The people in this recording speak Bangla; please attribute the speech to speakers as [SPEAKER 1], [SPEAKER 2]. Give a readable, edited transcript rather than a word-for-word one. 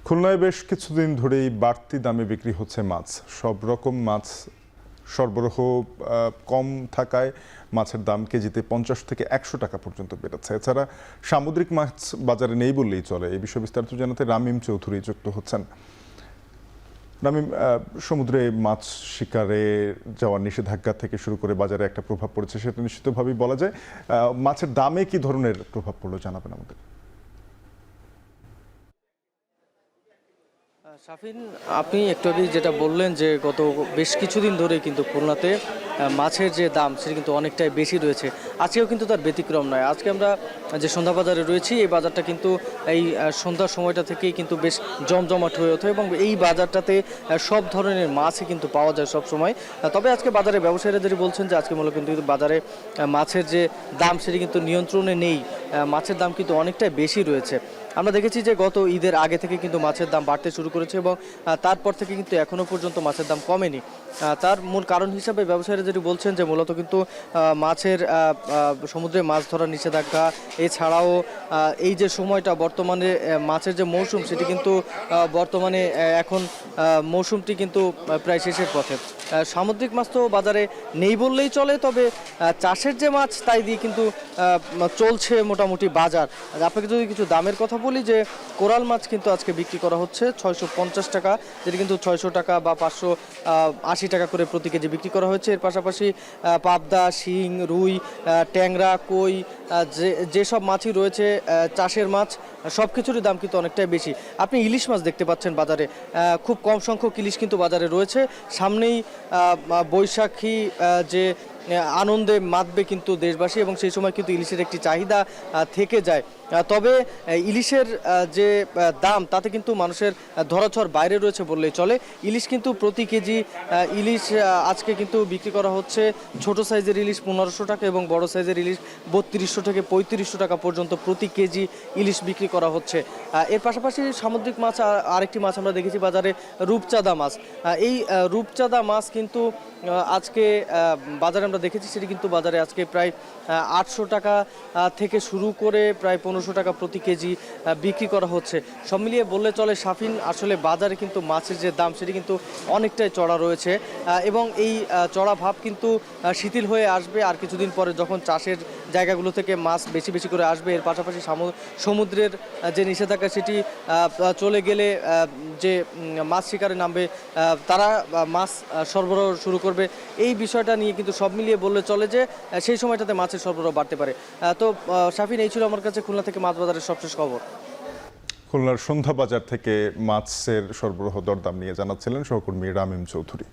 [SPEAKER 1] খুলনায় বেশ কিছুদিন ধরেই বাড়তি দামে বিক্রি হচ্ছে মাছ। সব রকম মাছ সরবরাহ কম থাকায় মাছের দাম কেজিতে 50 থেকে 100 টাকা পর্যন্ত বেড়েছে। এছাড়া সামুদ্রিক মাছ বাজারে নেই বললেই চলে। এই বিষয়ে বিস্তারিত জানাতে রামিম চৌধুরী যুক্ত হচ্ছেন। রামিম, সমুদ্রে মাছ শিকারে যাওয়ার নিষেধাজ্ঞা থেকে শুরু করে বাজারে একটা প্রভাব পড়েছে, সেটা নিশ্চিতভাবেই বলা যায়। মাছের দামে কি ধরনের প্রভাব পড়লো জানাবেন আমাদের।
[SPEAKER 2] শাফিন, আপনি একটু আগে যেটা বললেন যে গত বেশ কিছুদিন ধরে কিন্তু খুলনাতে মাছের যে দাম সেটা কিন্তু অনেকটাই বেশি রয়েছে। আজকেও কিন্তু তার ব্যতিক্রম নয়। আজকে আমরা যে সন্ধ্যা বাজারে রয়েছি, এই বাজারটা কিন্তু এই সন্ধ্যার সময়টা থেকেই কিন্তু বেশ জমজমাট হয়ে ওঠে এবং এই বাজারটাতে সব ধরনের মাছই কিন্তু পাওয়া যায় সব সময়। তবে আজকে বাজারে ব্যবসায়ীরা যদি বলছেন যে আজকে মূলত কিন্তু বাজারে মাছের যে দাম সেটি কিন্তু নিয়ন্ত্রণে নেই, মাছের দাম কিন্তু অনেকটাই বেশি রয়েছে। আমরা দেখেছি যে গত ঈদের আগে থেকে কিন্তু মাছের দাম বাড়তে শুরু করেছে এবং তারপর থেকে কিন্তু এখনও পর্যন্ত মাছের দাম কমেনি। তার মূল কারণ হিসাবে ব্যবসায়ীরা যেটি বলছেন যে মূলত কিন্তু মাছের সমুদ্রে মাছ ধরার নিষেধাজ্ঞা, এছাড়াও এই যে সময়টা বর্তমানে মাছের যে মৌসুম সেটি কিন্তু বর্তমানে এখন মৌসুমটি কিন্তু প্রায় শেষের পথে। সামুদ্রিক মাছ তো বাজারে নেই বললেই চলে, তবে চাষের যে মাছ তাই দিয়ে কিন্তু চলছে মোটামুটি বাজার। আপনাকে যদি কিছু দামের কথা বলি, যে কোরাল মাছ কিন্তু আজকে বিক্রি করা হচ্ছে 650 টাকা, যেটি কিন্তু 600 টাকা বা 580 টাকা করে প্রতি কেজি বিক্রি করা হয়েছে। এর পাশাপাশি পাবদা, শিং, রুই, ট্যাংরা, কই, যেসব মাছই রয়েছে চাষের মাছ সব কিছুরই দাম কিন্তু অনেকটাই বেশি। আপনি ইলিশ মাছ দেখতে পাচ্ছেন বাজারে, খুব কম সংখ্যক ইলিশ কিন্তু বাজারে রয়েছে। সামনেই বৈশাখী যে আনন্দে মাতবে কিন্তু দেশবাসী, এবং সেই সময় কিন্তু ইলিশের একটি চাহিদা থেকে যায়। তবে ইলিশের যে দাম তাতে কিন্তু মানুষের ধরাছোঁয়ার বাইরে রয়েছে বললেই চলে। ইলিশ কিন্তু প্রতি কেজি ইলিশ আজকে কিন্তু বিক্রি করা হচ্ছে ছোট সাইজের ইলিশ 1500 টাকা এবং বড় সাইজের ইলিশ 3200 থেকে 3500 টাকা পর্যন্ত প্রতি কেজি ইলিশ বিক্রি করা হচ্ছে। এর পাশাপাশি সামুদ্রিক মাছ আরেকটি মাছ আমরা দেখেছি বাজারে, রূপচাঁদা মাছ। এই রূপচাঁদা মাছ কিন্তু আজকে বাজারে আমরা দেখেছি সেটি কিন্তু বাজারে আজকে প্রায় 800 টাকা থেকে শুরু করে প্রায় 1500 টাকা প্রতি কেজি বিক্রি করা হচ্ছে। সব মিলিয়ে বললে চলে শাফিন, আসলে বাজারে কিন্তু মাছের যে দাম সেটি কিন্তু অনেকটাই চড়া রয়েছে এবং এই চড়া ভাব কিন্তু শিথিল হয়ে আসবে আর কিছুদিন পরে, যখন চাষের জায়গাগুলো থেকে মাছ বেশি বেশি করে আসবে। এর পাশাপাশি সমুদ্রের যে নিষেধাজ্ঞা সেটি চলে গেলে যে মাছ শিকারে নামবে তারা মাছ সরবরাহ শুরু করবে। এই বিষয়টা নিয়ে কিন্তু সব মিলিয়ে বললে চলে যে সেই সময়টাতে মাছের সরবরাহ বাড়তে পারে। তো শাফিন, এই ছিল আমার কাছে খুলনা থেকে মাছ বাজারের সবশেষ খবর।
[SPEAKER 1] খুলনার সন্ধ্যা বাজার থেকে মাছের সরবরাহ দরদাম নিয়ে জানাচ্ছিলেন সহকর্মী রামিম চৌধুরী।